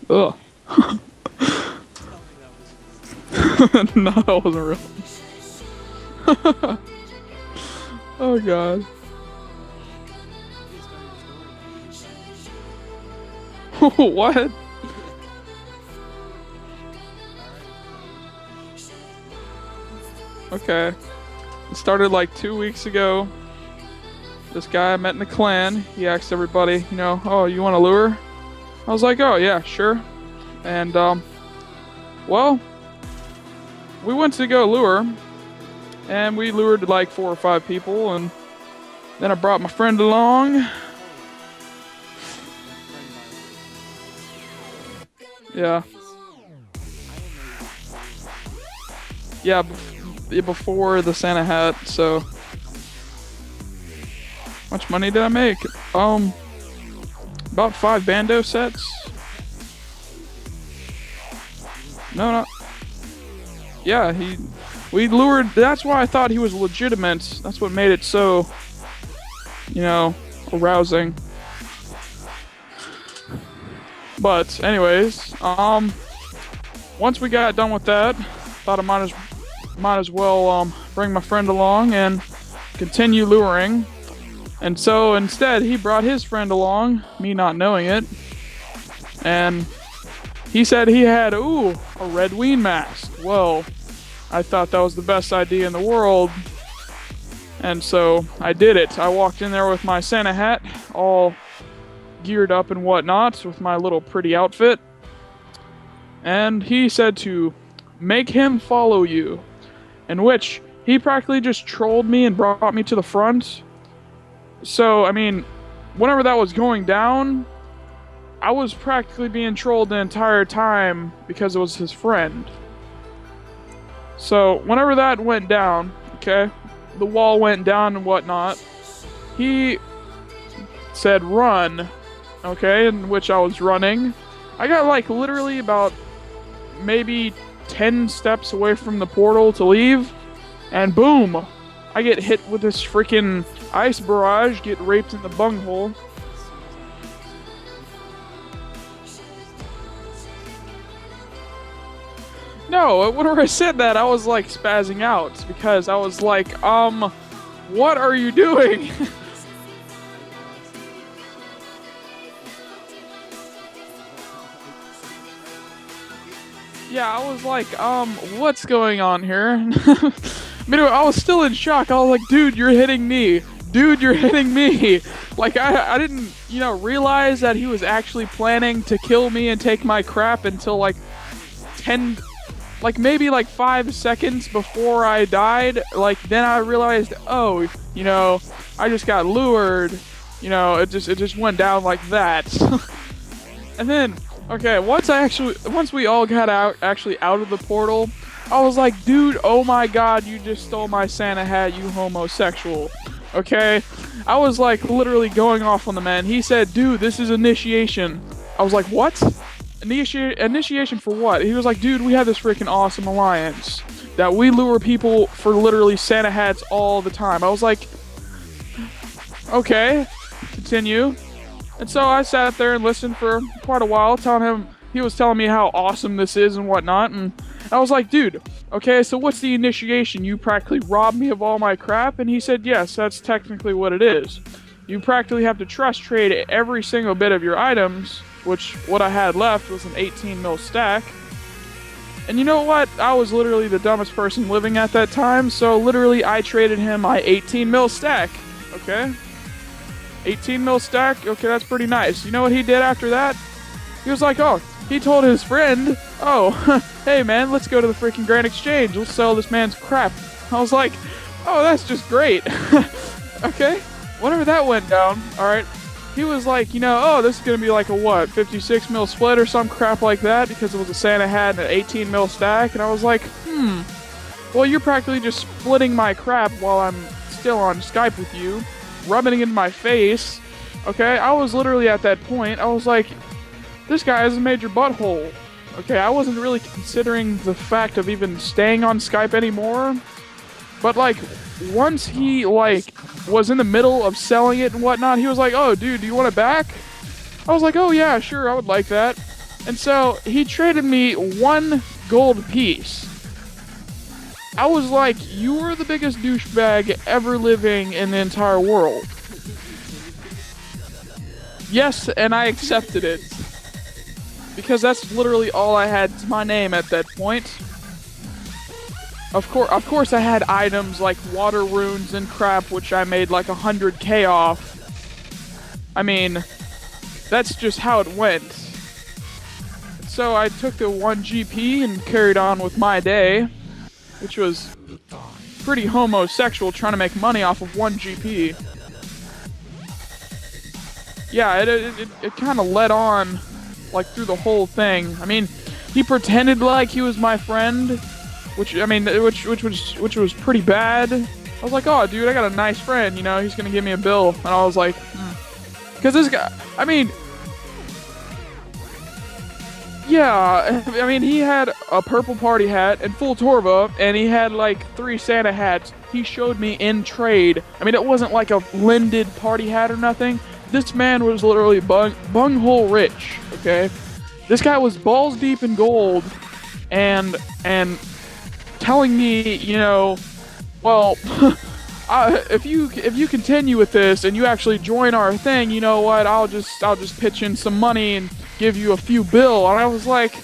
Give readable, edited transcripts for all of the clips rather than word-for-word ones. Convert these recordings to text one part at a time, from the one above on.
Ugh. No, that wasn't real. Oh god. What? Okay. It started like 2 weeks ago. This guy I met in the clan, he asked everybody, oh, you want to lure? I was like, oh yeah, sure. And, well, we went to go lure, and we lured like 4 or 5 people, and then I brought my friend along. Yeah. Yeah, before the Santa hat, so... How much money did I make? About 5 bando sets. No. Yeah, we lured, that's why I thought he was legitimate. That's what made it so, arousing. But, anyways, once we got done with that, thought I might as well, bring my friend along and continue luring. And so instead, he brought his friend along, me not knowing it, and he said he had, a red ween mask. Well, I thought that was the best idea in the world, and so I did it. I walked in there with my Santa hat, all geared up and whatnot, with my little pretty outfit, and he said to make him follow you, in which he practically just trolled me and brought me to the front. So, I mean, whenever that was going down, I was practically being trolled the entire time because it was his friend. So, whenever that went down, okay, the wall went down and whatnot, he said run, okay, in which I was running. I got like literally about maybe 10 steps away from the portal to leave, and boom! I get hit with this freaking ice barrage, get raped in the bunghole. No, whenever I said that, I was like spazzing out because I was like, what are you doing? Yeah, I was like, what's going on here? Anyway, I was still in shock. I was like, dude, you're hitting me. Dude, you're hitting me. Like, I didn't, realize that he was actually planning to kill me and take my crap until like 10, like maybe like 5 seconds before I died. Like, then I realized, oh, I just got lured. It just went down like that. And then, okay, once we all got actually out of the portal, I was like, dude, oh my god, you just stole my Santa hat, you homosexual. Okay? I was like literally going off on the man. He said, dude, this is initiation. I was like, what? Initiation for what? He was like, dude, we have this freaking awesome alliance that we lure people for literally Santa hats all the time. I was like, okay, continue. And so I sat there and listened for quite a while, he was telling me how awesome this is and whatnot, and I was like, dude, okay, so what's the initiation? You practically robbed me of all my crap? And he said, yes, that's technically what it is. You practically have to trust trade every single bit of your items, which what I had left was an 18 mil stack. And you know what? I was literally the dumbest person living at that time, so literally I traded him my 18 mil stack, okay? 18 mil stack, okay, that's pretty nice. You know what he did after that? He was like, oh, he told his friend, oh, hey man, let's go to the freaking Grand Exchange. Let's sell this man's crap. I was like, oh, that's just great. Okay, whenever that went down, alright, he was like, oh, this is going to be like a what, 56 mil split or some crap like that because it was a Santa hat and an 18 mil stack. And I was like, well, you're practically just splitting my crap while I'm still on Skype with you, rubbing it in my face. Okay, I was literally at that point, I was like, this guy is a major butthole. Okay, I wasn't really considering the fact of even staying on Skype anymore. But, like, once he, like, was in the middle of selling it and whatnot, he was like, oh, dude, do you want it back? I was like, oh, yeah, sure, I would like that. And so he traded me 1 gold piece. I was like, you are the biggest douchebag ever living in the entire world. Yes, and I accepted it. Because that's literally all I had to my name at that point. Of course I had items like water runes and crap, which I made like 100k off. I mean, that's just how it went. So I took the 1 GP and carried on with my day, which was pretty homosexual, trying to make money off of 1 GP. Yeah, it kind of led on, like, through the whole thing. I mean, he pretended like he was my friend, which was pretty bad. I was like, oh, dude, I got a nice friend, you know, he's gonna give me a bill. And I was like, because this guy, I mean, yeah, I mean, he had a purple party hat and full Torva, and he had like 3 Santa hats he showed me in trade. I mean, it wasn't like a lended party hat or nothing. This man was literally bunghole rich, okay? This guy was balls deep in gold, and telling me, you know, well, if you continue with this and you actually join our thing, you know what? I'll just pitch in some money and give you a few bill. And I was like,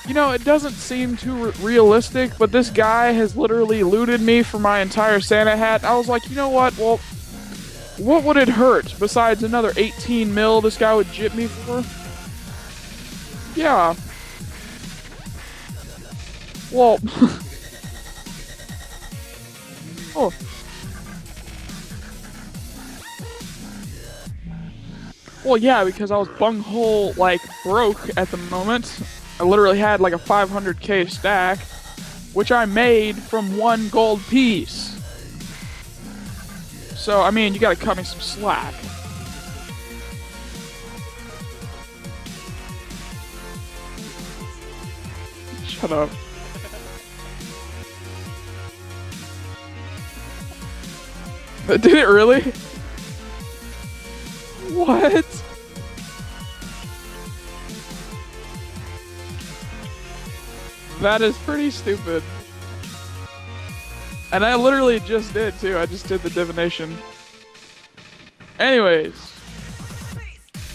you know, it doesn't seem too realistic, but this guy has literally looted me for my entire Santa hat. I was like, you know what? Well, what would it hurt besides another 18 mil this guy would jip me for? Yeah. Well, oh. Well, yeah, because I was bunghole, like, broke at the moment. I literally had, like, a 500k stack, which I made from 1 gold piece. So, I mean, you gotta cut me some slack. Shut up. But did it really? What? That is pretty stupid. And I literally just did too. I just did the divination. Anyways.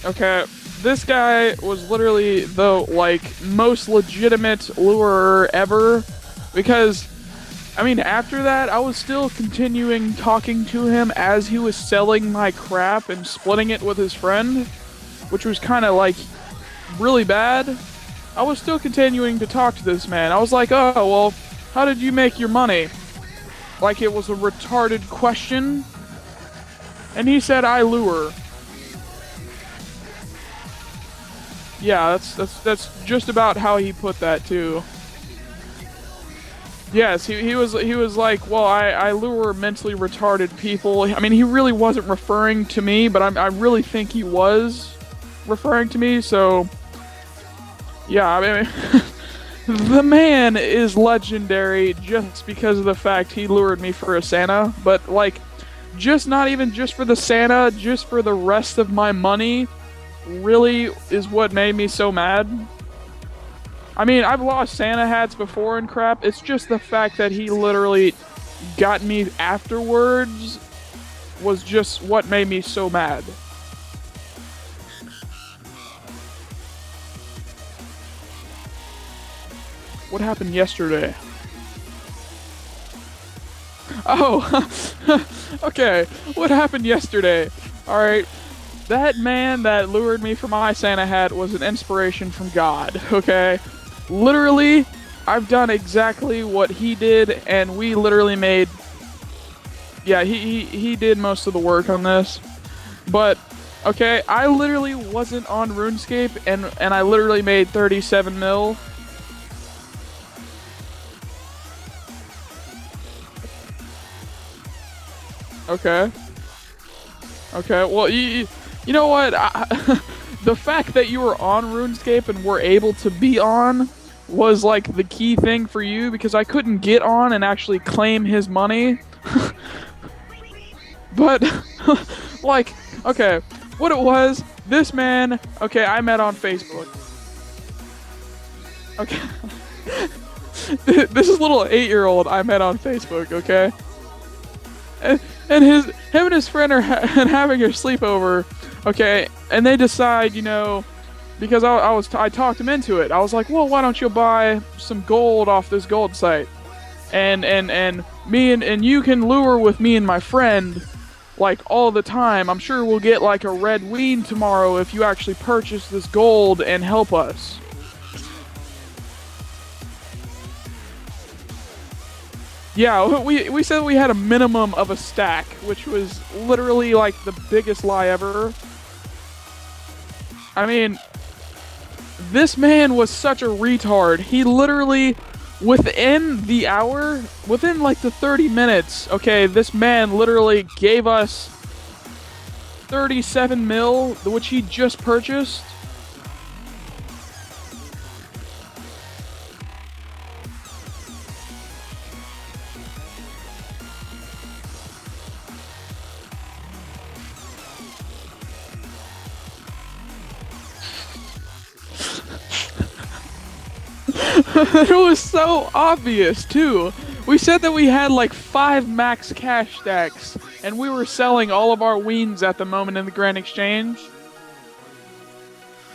Okay. This guy was literally the, like, most legitimate lurer ever. Because, I mean, after that, I was still continuing talking to him as he was selling my crap and splitting it with his friend. Which was kind of, like, really bad. I was still continuing to talk to this man. I was like, oh, well, how did you make your money? Like it was a retarded question. And he said, I lure. Yeah, that's just about how he put that too. Yes, he was like, well, I lure mentally retarded people. I mean, he really wasn't referring to me, but I really think he was referring to me, so yeah, I mean, the man is legendary just because of the fact he lured me for a Santa, but like, just not even just for the Santa, just for the rest of my money, really is what made me so mad. I mean, I've lost Santa hats before and crap, it's just the fact that he literally got me afterwards was just what made me so mad. What happened yesterday? Oh, okay. What happened yesterday? Alright. That man that lured me for my Santa hat was an inspiration from God, okay? Literally, I've done exactly what he did, and we literally made... Yeah, he did most of the work on this. But, okay, I literally wasn't on Runescape, and I literally made 37 mil. Okay. Okay, well, you know what? The fact that you were on RuneScape and were able to be on was, like, the key thing for you, because I couldn't get on and actually claim his money. But, like, okay, what it was, this man, okay, I met on Facebook. Okay. This is a little 8-year-old I met on Facebook, okay? And him and his friend are having a sleepover, okay? And they decide, because I talked him into it. I was like, well, why don't you buy some gold off this gold site? And me and you can lure with me and my friend like all the time. I'm sure we'll get like a red ween tomorrow if you actually purchase this gold and help us. Yeah, we said we had a minimum of a stack, which was literally like the biggest lie ever. I mean, this man was such a retard. He literally, within like the 30 minutes, okay, this man literally gave us 37 mil, which he just purchased. It was so obvious, too. We said that we had like 5 max cash stacks, and we were selling all of our weens at the moment in the Grand Exchange.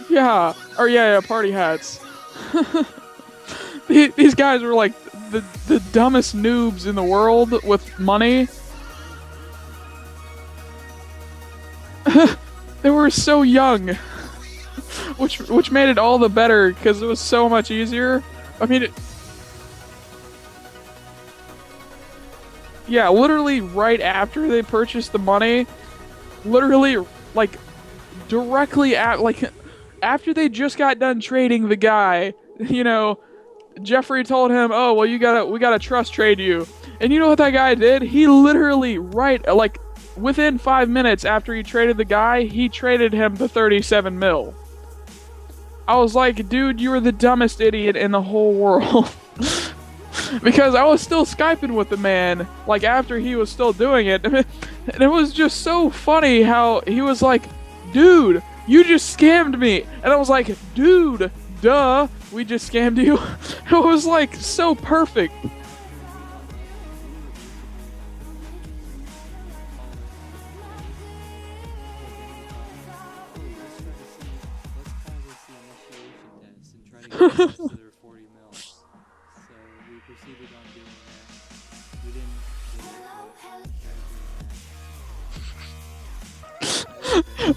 Yeah, or yeah, party hats. These guys were like the dumbest noobs in the world with money. They were so young, which made it all the better because it was so much easier. I mean, yeah, literally right after they purchased the money, literally like directly at like after they just got done trading the guy, Jeffrey told him, "Oh, well, we gotta trust trade you." And you know what that guy did? He literally like within 5 minutes after he traded the guy, he traded him the 37 mil. I was like, dude, you were the dumbest idiot in the whole world. Because I was still Skyping with the man, like, after he was still doing it. And it was just so funny how he was like, dude, you just scammed me. And I was like, dude, duh, we just scammed you. It was, like, so perfect.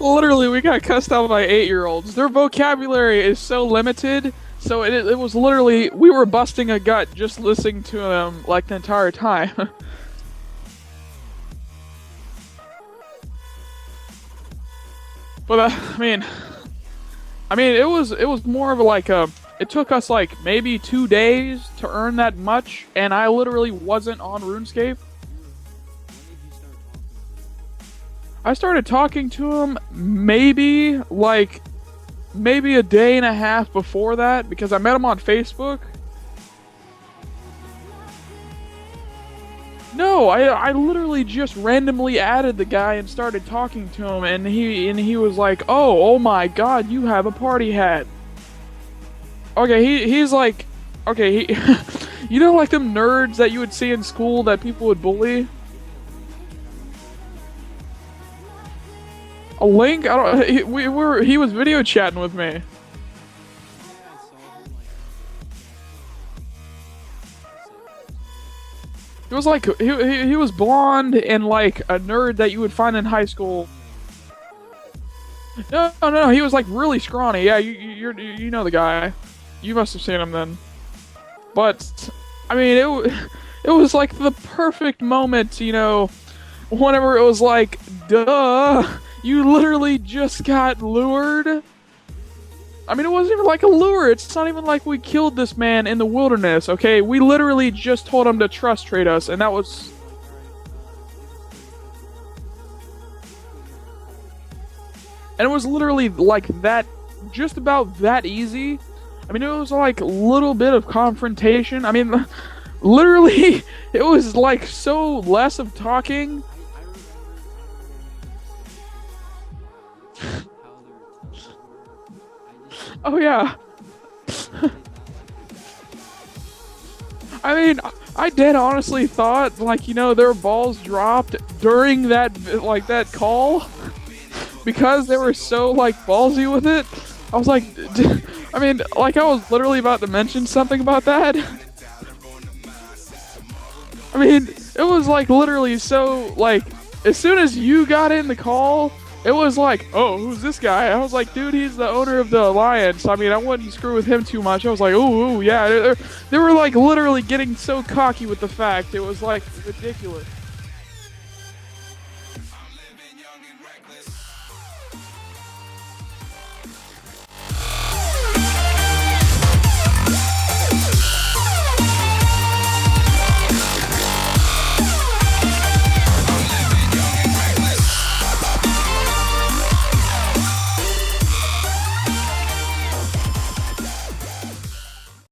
Literally, we got cussed out by 8-year-olds. Their vocabulary is so limited, so it was literally, we were busting a gut just listening to them, like, the entire time. But, it was more of like it took us like maybe 2 days to earn that much, and I literally wasn't on RuneScape. I started talking to him maybe a day and a half before that, because I met him on Facebook. No, I literally just randomly added the guy and started talking to him, and he was like, oh my god, you have a party hat. Okay, he's like, okay, like them nerds that you would see in school that people would bully? A link? I don't. He was video chatting with me. He was like he was blonde and like a nerd that you would find in high school. No, he was like really scrawny. Yeah, you know the guy. You must have seen him then. But I mean, it was like the perfect moment, whenever it was like, duh, you literally just got lured. I mean, it wasn't even like a lure. It's not even like we killed this man in the wilderness, okay? We literally just told him to trust trade us, and that was... And it was literally like that, just about that easy. I mean, it was like a little bit of confrontation. I mean, literally, it was like so less of talking. Oh yeah. I mean, I did honestly thought, like, there were balls dropped during that call because they were so, like, ballsy with it. I was like, I mean, like, I was literally about to mention something about that. I mean, it was, like, literally so, like, as soon as you got in the call, it was like, oh, who's this guy? I was like, dude, he's the owner of the Alliance. I mean, I wouldn't screw with him too much. I was like, ooh, yeah. They were like literally getting so cocky with the fact. It was like ridiculous.